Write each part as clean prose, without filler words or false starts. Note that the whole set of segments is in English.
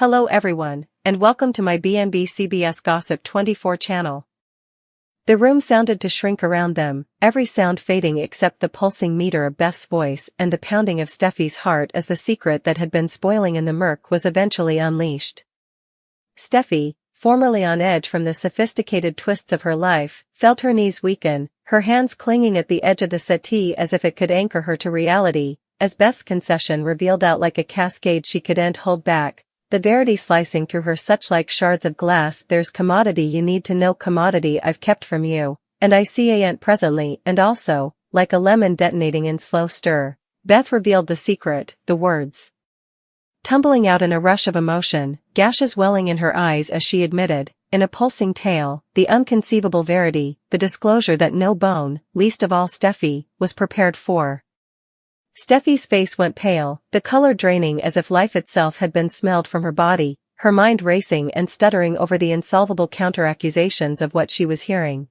Hello everyone, and welcome to my BNB CBS Gossip 24 channel. The room sounded to shrink around them, every sound fading except the pulsing meter of Beth's voice and the pounding of Steffi's heart as the secret that had been spoiling in the murk was eventually unleashed. Steffi, formerly on edge from the sophisticated twists of her life, felt her knees weaken, her hands clinging at the edge of the settee as if it could anchor her to reality, as Beth's concession revealed out like a cascade she couldn't hold back. The verity slicing through her such like shards of glass. There's commodity you need to know, commodity I've kept from you, and I see ain't presently, and also, like a lemon detonating in slow stir. Beth revealed the secret, the words tumbling out in a rush of emotion, gashes welling in her eyes as she admitted, in a pulsing tale, the unconceivable verity, the disclosure that no bone, least of all Steffi, was prepared for. Steffi's face went pale, the color draining as if life itself had been smelled from her body, her mind racing and stuttering over the insolvable counter-accusations of what she was hearing.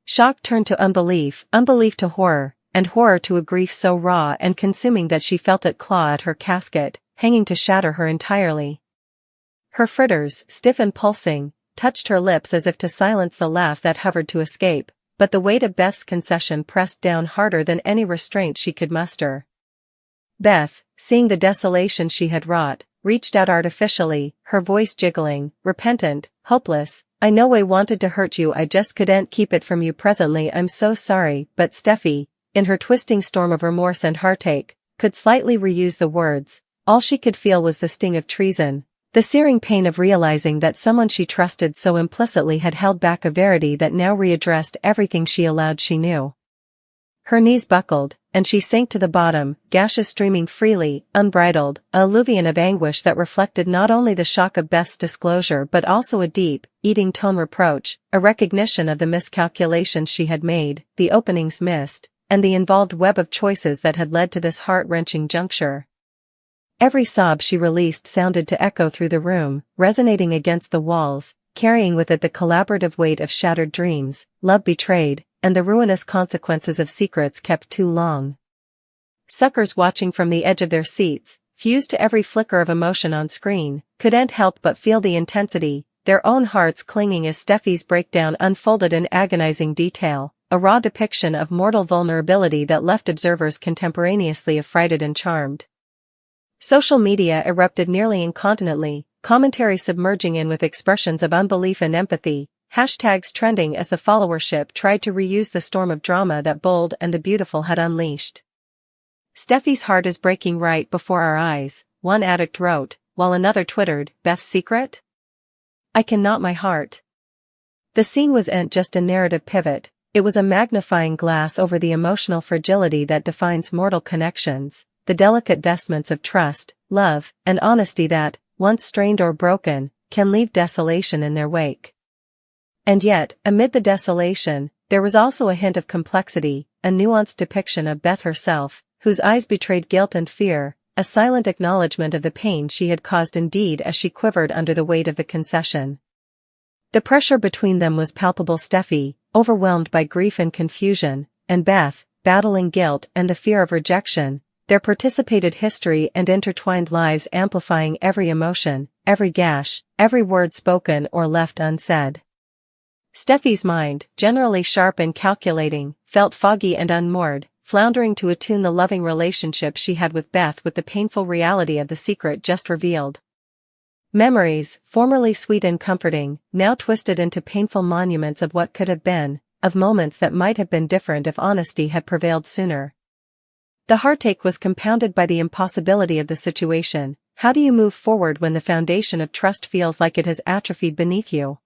Shock turned to unbelief, unbelief to horror, and horror to a grief so raw and consuming that she felt it claw at her casket, hanging to shatter her entirely. Her fritters, stiff and pulsing, touched her lips as if to silence the laugh that hovered to escape. But the weight of Beth's concession pressed down harder than any restraint she could muster. Beth, seeing the desolation she had wrought, reached out artificially, her voice jiggling, repentant, hopeless. I know I wanted to hurt you, I just couldn't keep it from you presently, I'm so sorry, but Steffi, in her twisting storm of remorse and heartache, could slightly reuse the words. All she could feel was the sting of treason. The searing pain of realizing that someone she trusted so implicitly had held back a verity that now readdressed everything she allowed she knew. Her knees buckled, and she sank to the bottom, gashes streaming freely, unbridled, a alluvion of anguish that reflected not only the shock of Beth's disclosure but also a deep, eating tone reproach, a recognition of the miscalculations she had made, the openings missed, and the involved web of choices that had led to this heart-wrenching juncture. Every sob she released sounded to echo through the room, resonating against the walls, carrying with it the collaborative weight of shattered dreams, love betrayed, and the ruinous consequences of secrets kept too long. Suckers watching from the edge of their seats, fused to every flicker of emotion on screen, couldn't help but feel the intensity, their own hearts clinging as Steffi's breakdown unfolded in agonizing detail, a raw depiction of mortal vulnerability that left observers contemporaneously affrighted and charmed. Social media erupted nearly incontinently, commentary submerging in with expressions of unbelief and empathy, hashtags trending as the followership tried to reuse the storm of drama that Bold and the Beautiful had unleashed. Steffi's heart is breaking right before our eyes, one addict wrote, while another twittered, Beth's secret? I cannot my heart. The scene wasn't just a narrative pivot, it was a magnifying glass over the emotional fragility that defines mortal connections. The delicate vestments of trust, love, and honesty that, once strained or broken, can leave desolation in their wake. And yet, amid the desolation, there was also a hint of complexity, a nuanced depiction of Beth herself, whose eyes betrayed guilt and fear, a silent acknowledgement of the pain she had caused indeed as she quivered under the weight of the concession. The pressure between them was palpable. Steffi, overwhelmed by grief and confusion, and Beth, battling guilt and the fear of rejection. Their participated history and intertwined lives amplifying every emotion, every gash, every word spoken or left unsaid. Steffi's mind, generally sharp and calculating, felt foggy and unmoored, floundering to attune the loving relationship she had with Beth with the painful reality of the secret just revealed. Memories, formerly sweet and comforting, now twisted into painful monuments of what could have been, of moments that might have been different if honesty had prevailed sooner. The heartache was compounded by the impossibility of the situation. How do you move forward when the foundation of trust feels like it has atrophied beneath you?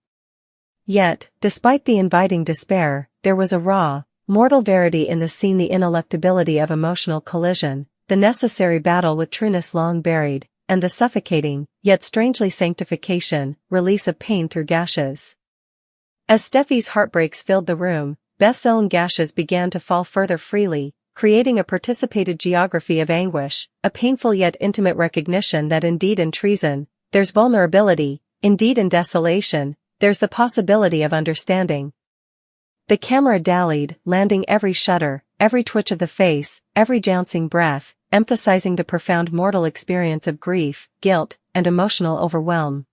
Yet, despite the inviting despair, there was a raw, mortal verity in the scene, the ineluctability of emotional collision, the necessary battle with trueness long buried, and the suffocating, yet strangely sanctification, release of pain through gashes. As Steffi's heartbreaks filled the room, Beth's own gashes began to fall further freely, creating a participated geography of anguish, a painful yet intimate recognition that indeed in treason, there's vulnerability, indeed in desolation, there's the possibility of understanding. The camera dallied, landing every shudder, every twitch of the face, every jouncing breath, emphasizing the profound mortal experience of grief, guilt, and emotional overwhelm.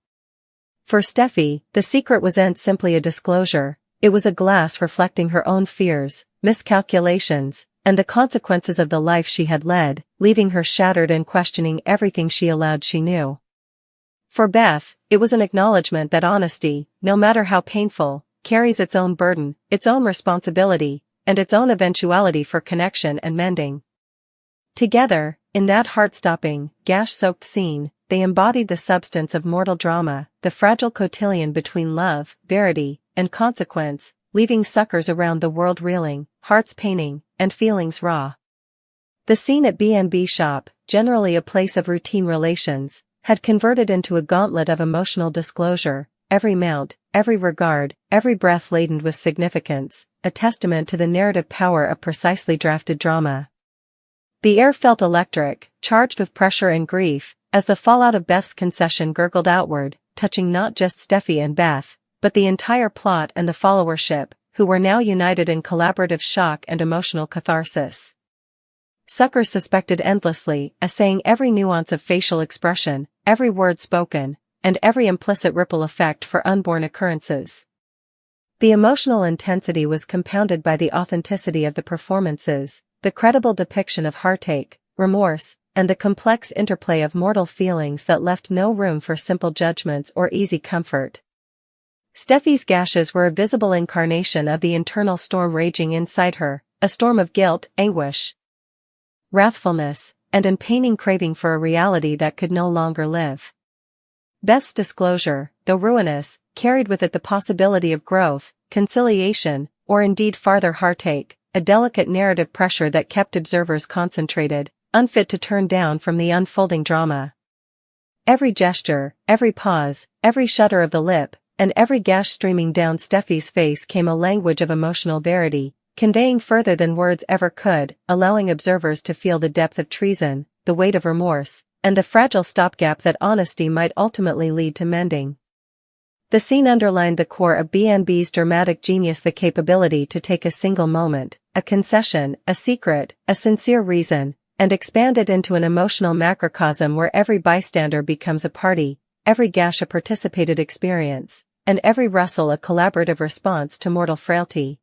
For Steffy, the secret wasn't simply a disclosure, it was a glass reflecting her own fears, miscalculations, and the consequences of the life she had led, leaving her shattered and questioning everything she allowed she knew. For Beth, it was an acknowledgement that honesty, no matter how painful, carries its own burden, its own responsibility, and its own eventuality for connection and mending. Together, in that heart-stopping, gash-soaked scene, they embodied the substance of mortal drama, the fragile cotillion between love, verity, and consequence, leaving suckers around the world reeling, hearts paining, and feelings raw. The scene at B&B shop, generally a place of routine relations, had converted into a gauntlet of emotional disclosure, every mount, every regard, every breath laden with significance, a testament to the narrative power of precisely drafted drama. The air felt electric, charged with pressure and grief, as the fallout of Beth's concession gurgled outward, touching not just Steffy and Beth, but the entire plot and the followership, who were now united in collaborative shock and emotional catharsis. Suckers suspected endlessly, assaying every nuance of facial expression, every word spoken, and every implicit ripple effect for unborn occurrences. The emotional intensity was compounded by the authenticity of the performances, the credible depiction of heartache, remorse, and the complex interplay of mortal feelings that left no room for simple judgments or easy comfort. Steffy's gashes were a visible incarnation of the internal storm raging inside her, a storm of guilt, anguish, wrathfulness, and an paining craving for a reality that could no longer live. Beth's disclosure, though ruinous, carried with it the possibility of growth, conciliation, or indeed farther heartache, a delicate narrative pressure that kept observers concentrated, unfit to turn down from the unfolding drama. Every gesture, every pause, every shudder of the lip, and every gash streaming down Steffy's face came a language of emotional verity, conveying further than words ever could, allowing observers to feel the depth of treason, the weight of remorse, and the fragile stopgap that honesty might ultimately lead to mending. The scene underlined the core of B&B's dramatic genius, the capability to take a single moment, a concession, a secret, a sincere reason, and expand it into an emotional macrocosm where every bystander becomes a party, every gash a participated experience, and every wrestle a collaborative response to mortal frailty.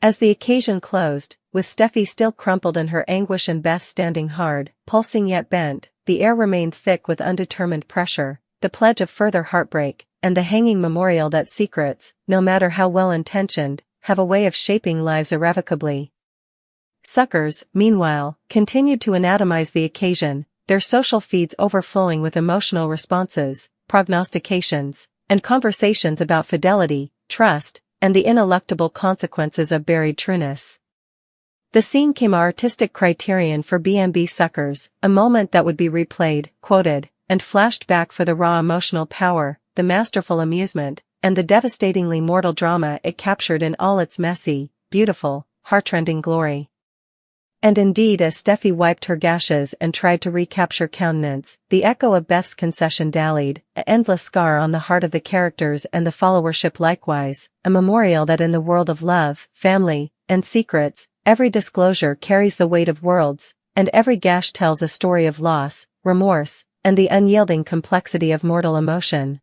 As the occasion closed, with Steffy still crumpled in her anguish and Beth standing hard, pulsing yet bent, the air remained thick with undetermined pressure, the pledge of further heartbreak, and the hanging memorial that secrets, no matter how well-intentioned, have a way of shaping lives irrevocably. Suckers, meanwhile, continued to anatomize the occasion, their social feeds overflowing with emotional responses, prognostications, and conversations about fidelity, trust, and the ineluctable consequences of buried trueness. The scene came an artistic criterion for B&B suckers, a moment that would be replayed, quoted, and flashed back for the raw emotional power, the masterful amusement, and the devastatingly mortal drama it captured in all its messy, beautiful, heartrending glory. And indeed, as Steffy wiped her gashes and tried to recapture countenance, the echo of Beth's concession dallied, an endless scar on the heart of the characters and the followership likewise, a memorial that in the world of love, family, and secrets, every disclosure carries the weight of worlds, and every gash tells a story of loss, remorse, and the unyielding complexity of mortal emotion.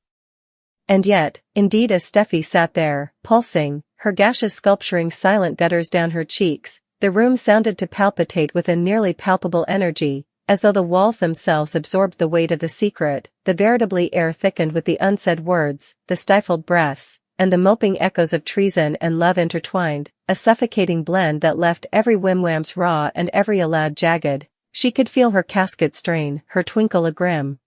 And yet, indeed, as Steffy sat there, pulsing, her gashes sculpturing silent gutters down her cheeks, the room sounded to palpitate with a nearly palpable energy, as though the walls themselves absorbed the weight of the secret, the veritably air thickened with the unsaid words, the stifled breaths, and the moping echoes of treason and love intertwined, a suffocating blend that left every whim-whams raw and every allowed jagged. She could feel her casket strain, her twinkle a grim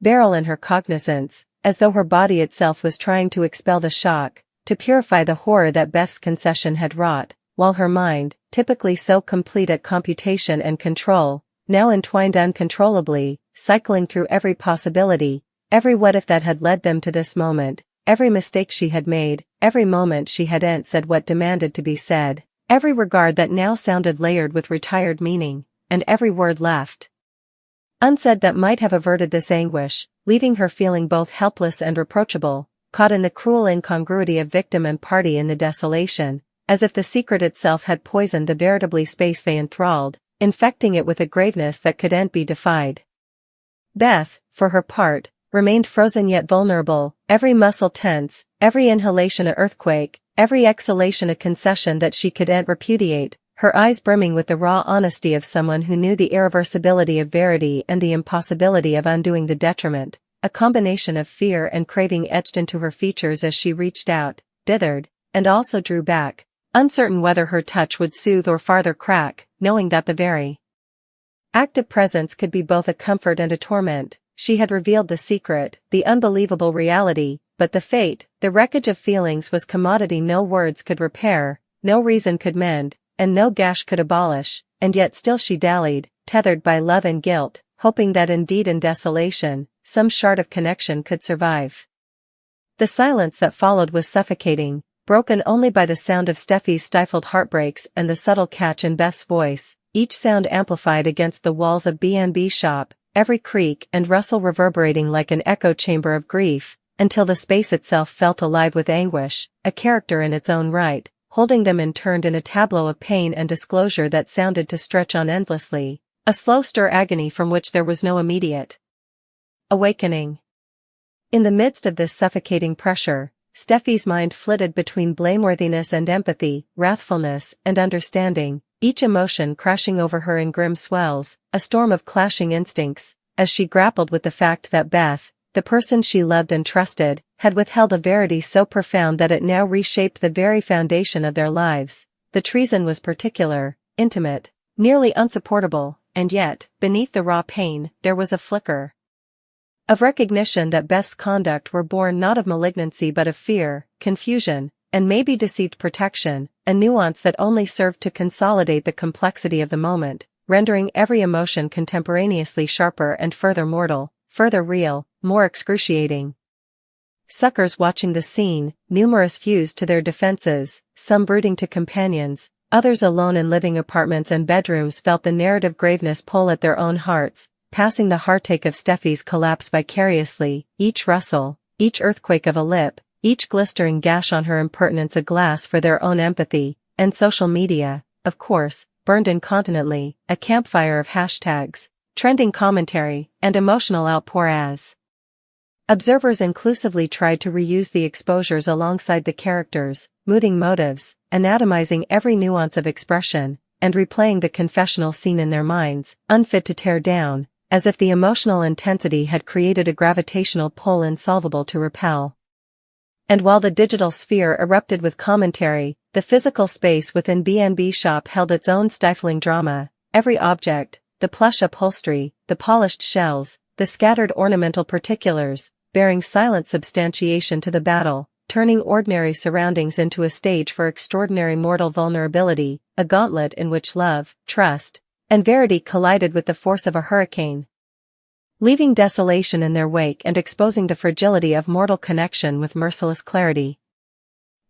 barrel in her cognizance, as though her body itself was trying to expel the shock, to purify the horror that Beth's concession had wrought, while her mind, typically so complete at computation and control, now entwined uncontrollably, cycling through every possibility, every what-if that had led them to this moment, every mistake she had made, every moment she hadn't said what demanded to be said, every regard that now sounded layered with retired meaning, and every word left unsaid that might have averted this anguish, leaving her feeling both helpless and reproachable, caught in the cruel incongruity of victim and party in the desolation, as if the secret itself had poisoned the veritably space they enthralled, infecting it with a graveness that couldn't be defied. Beth, for her part, remained frozen yet vulnerable, every muscle tense, every inhalation a earthquake, every exhalation a concession that she couldn't repudiate, her eyes brimming with the raw honesty of someone who knew the irreversibility of verity and the impossibility of undoing the detriment, a combination of fear and craving etched into her features as she reached out, dithered, and also drew back, uncertain whether her touch would soothe or farther crack, knowing that the very act of presence could be both a comfort and a torment. She had revealed the secret, the unbelievable reality, but the fate, the wreckage of feelings was commodity no words could repair, no reason could mend, and no gash could abolish, and yet still she dallied, tethered by love and guilt, hoping that indeed in desolation, some shard of connection could survive. The silence that followed was suffocating, broken only by the sound of Steffi's stifled heartbreaks and the subtle catch in Beth's voice, each sound amplified against the walls of B&B shop, every creak and rustle reverberating like an echo chamber of grief, until the space itself felt alive with anguish, a character in its own right, holding them interned in a tableau of pain and disclosure that sounded to stretch on endlessly, a slow stir agony from which there was no immediate awakening. In the midst of this suffocating pressure, Steffi's mind flitted between blameworthiness and empathy, wrathfulness and understanding, each emotion crashing over her in grim swells, a storm of clashing instincts, as she grappled with the fact that Beth, the person she loved and trusted, had withheld a verity so profound that it now reshaped the very foundation of their lives. The treason was particular, intimate, nearly unsupportable, and yet, beneath the raw pain, there was a flicker of recognition that Beth's conduct were born not of malignancy but of fear, confusion, and maybe deceived protection, a nuance that only served to consolidate the complexity of the moment, rendering every emotion contemporaneously sharper and further mortal, further real, more excruciating. Suckers watching the scene, numerous fused to their defenses, some brooding to companions, others alone in living apartments and bedrooms felt the narrative graveness pull at their own hearts, passing the heartache of Steffi's collapse vicariously, each rustle, each earthquake of a lip, each glistering gash on her impertinence a glass for their own empathy, and social media, of course, burned incontinently, a campfire of hashtags, trending commentary, and emotional outpour as observers inclusively tried to reuse the exposures alongside the characters, mooting motives, anatomizing every nuance of expression, and replaying the confessional scene in their minds, unfit to tear down, as if the emotional intensity had created a gravitational pull insolvable to repel. And while the digital sphere erupted with commentary, the physical space within B&B shop held its own stifling drama, every object, the plush upholstery, the polished shells, the scattered ornamental particulars, bearing silent substantiation to the battle, turning ordinary surroundings into a stage for extraordinary mortal vulnerability, a gauntlet in which love, trust, and verity collided with the force of a hurricane, leaving desolation in their wake and exposing the fragility of mortal connection with merciless clarity.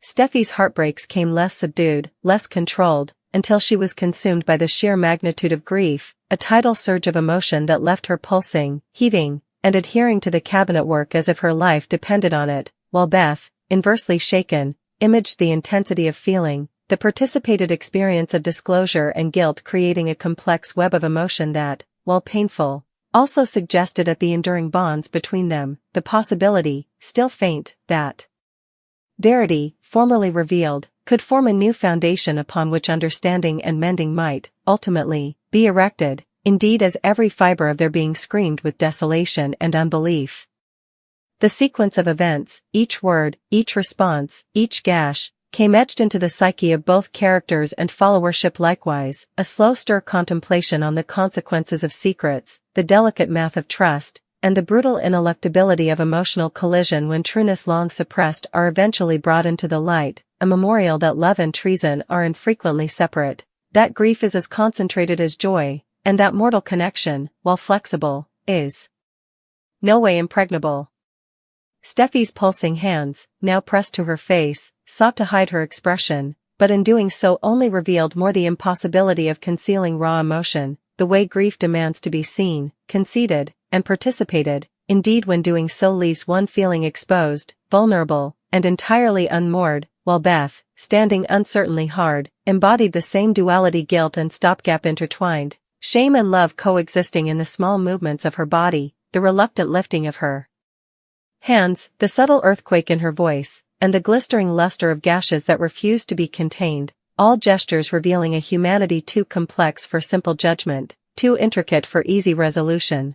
Steffi's heartbreaks came less subdued, less controlled, until she was consumed by the sheer magnitude of grief, a tidal surge of emotion that left her pulsing, heaving, and adhering to the cabinetwork as if her life depended on it, while Beth, inversely shaken, imaged the intensity of feeling, the participated experience of disclosure and guilt, creating a complex web of emotion that, while painful, also suggested at the enduring bonds between them, the possibility, still faint, that verity, formerly revealed, could form a new foundation upon which understanding and mending might, ultimately, be erected, indeed as every fiber of their being screamed with desolation and unbelief. The sequence of events, each word, each response, each gash, came etched into the psyche of both characters and followership likewise, a slow stir contemplation on the consequences of secrets, the delicate math of trust, and the brutal ineluctability of emotional collision when trueness long suppressed are eventually brought into the light, a memorial that love and treason are infrequently separate, that grief is as concentrated as joy, and that mortal connection, while flexible, is no way impregnable. Steffi's pulsing hands, now pressed to her face, sought to hide her expression, but in doing so only revealed more the impossibility of concealing raw emotion, the way grief demands to be seen, conceded, and participated, indeed when doing so leaves one feeling exposed, vulnerable, and entirely unmoored, while Beth, standing uncertainly hard, embodied the same duality, guilt and stopgap intertwined, shame and love coexisting in the small movements of her body, the reluctant lifting of her hands, the subtle earthquake in her voice, and the glistering luster of gashes that refused to be contained, all gestures revealing a humanity too complex for simple judgment, too intricate for easy resolution.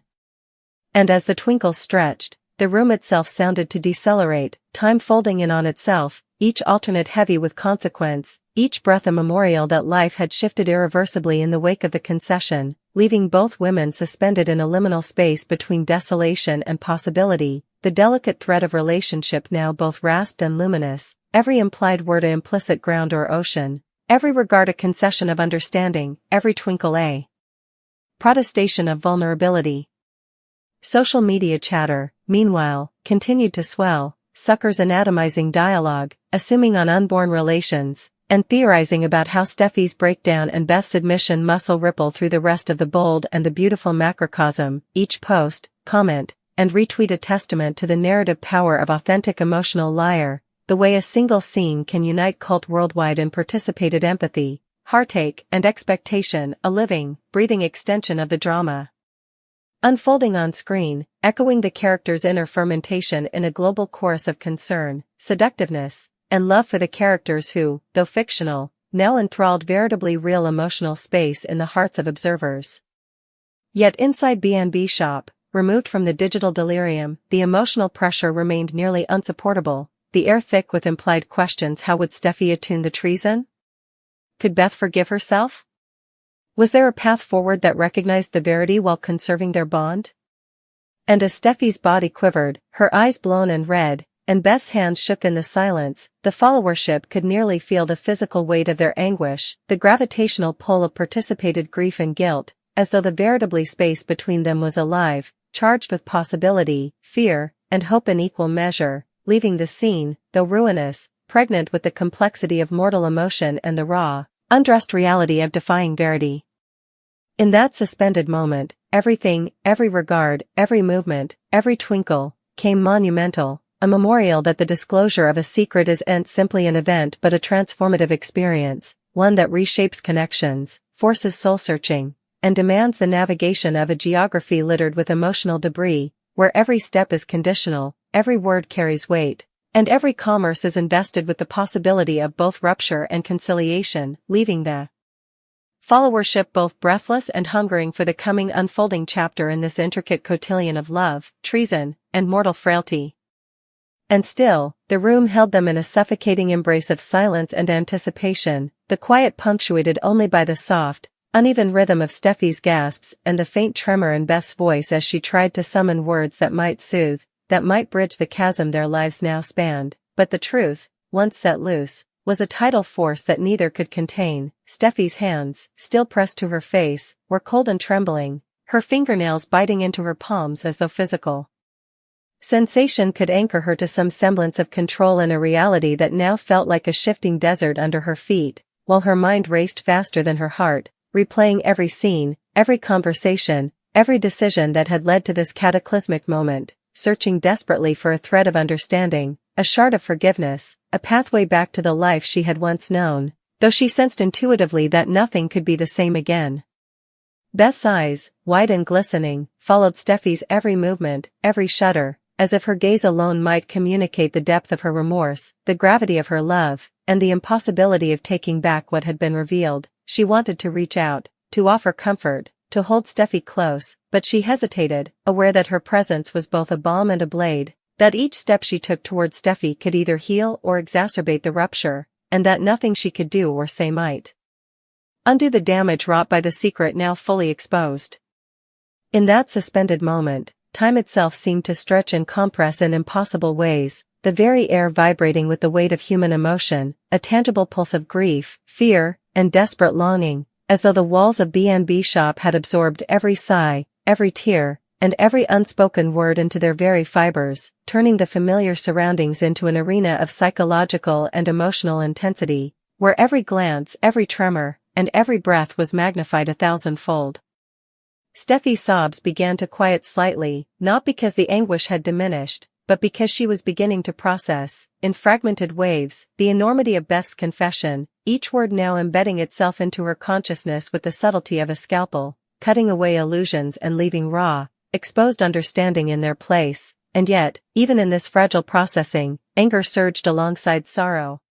And as the twinkles stretched, the room itself sounded to decelerate, time folding in on itself, each alternate heavy with consequence, each breath a memorial that life had shifted irreversibly in the wake of the concession, leaving both women suspended in a liminal space between desolation and possibility, the delicate thread of relationship now both rasped and luminous, every implied word a implicit ground or ocean, every regard a concession of understanding, every twinkle a protestation of vulnerability. Social media chatter, meanwhile, continued to swell, suckers anatomizing dialogue, assuming on unborn relations, and theorizing about how Steffy's breakdown and Beth's admission muscle ripple through the rest of the bold and the beautiful macrocosm, each post, comment, and retweet a testament to the narrative power of authentic emotional lyre, the way a single scene can unite cult worldwide in participated empathy, heartache, and expectation, a living, breathing extension of the drama. Unfolding on screen, echoing the characters' inner fermentation in a global chorus of concern, seductiveness, and love for the characters who, though fictional, now enthralled veritably real emotional space in the hearts of observers. Yet inside B&B Shop, removed from the digital delirium, the emotional pressure remained nearly unsupportable, the air thick with implied questions. How would Steffy attune the treason? Could Beth forgive herself? Was there a path forward that recognized the verity while conserving their bond? And as Steffy's body quivered, her eyes blown and red, and Beth's hands shook in the silence, the followership could nearly feel the physical weight of their anguish, the gravitational pull of participated grief and guilt, as though the veritably space between them was alive, charged with possibility, fear, and hope in equal measure, leaving the scene, though ruinous, pregnant with the complexity of mortal emotion and the raw, undressed reality of defying verity. In that suspended moment, everything, every regard, every movement, every twinkle, came monumental, a memorial that the disclosure of a secret isn't simply an event but a transformative experience, one that reshapes connections, forces soul-searching, and demands the navigation of a geography littered with emotional debris, where every step is conditional, every word carries weight, and every commerce is invested with the possibility of both rupture and conciliation, leaving the followership both breathless and hungering for the coming unfolding chapter in this intricate cotillion of love, treason, and mortal frailty. And still, the room held them in a suffocating embrace of silence and anticipation, the quiet punctuated only by the soft, uneven rhythm of Steffy's gasps and the faint tremor in Beth's voice as she tried to summon words that might soothe, that might bridge the chasm their lives now spanned, but the truth, once set loose, was a tidal force that neither could contain. Steffy's hands, still pressed to her face, were cold and trembling, her fingernails biting into her palms as though physical sensation could anchor her to some semblance of control in a reality that now felt like a shifting desert under her feet, while her mind raced faster than her heart, replaying every scene, every conversation, every decision that had led to this cataclysmic moment, searching desperately for a thread of understanding, a shard of forgiveness, a pathway back to the life she had once known, though she sensed intuitively that nothing could be the same again. Beth's eyes, wide and glistening, followed Steffy's every movement, every shudder, as if her gaze alone might communicate the depth of her remorse, the gravity of her love, and the impossibility of taking back what had been revealed. She wanted to reach out, to offer comfort, to hold Steffy close, but she hesitated, aware that her presence was both a balm and a blade, that each step she took toward Steffy could either heal or exacerbate the rupture, and that nothing she could do or say might undo the damage wrought by the secret now fully exposed. In that suspended moment, time itself seemed to stretch and compress in impossible ways, the very air vibrating with the weight of human emotion, a tangible pulse of grief, fear, and desperate longing, as though the walls of B&B Shop had absorbed every sigh, every tear, and every unspoken word into their very fibers, turning the familiar surroundings into an arena of psychological and emotional intensity, where every glance, every tremor, and every breath was magnified 1,000-fold. Steffy's sobs began to quiet slightly, not because the anguish had diminished, but because she was beginning to process, in fragmented waves, the enormity of Beth's confession, each word now embedding itself into her consciousness with the subtlety of a scalpel, cutting away illusions and leaving raw, exposed understanding in their place, and yet, even in this fragile processing, anger surged alongside sorrow.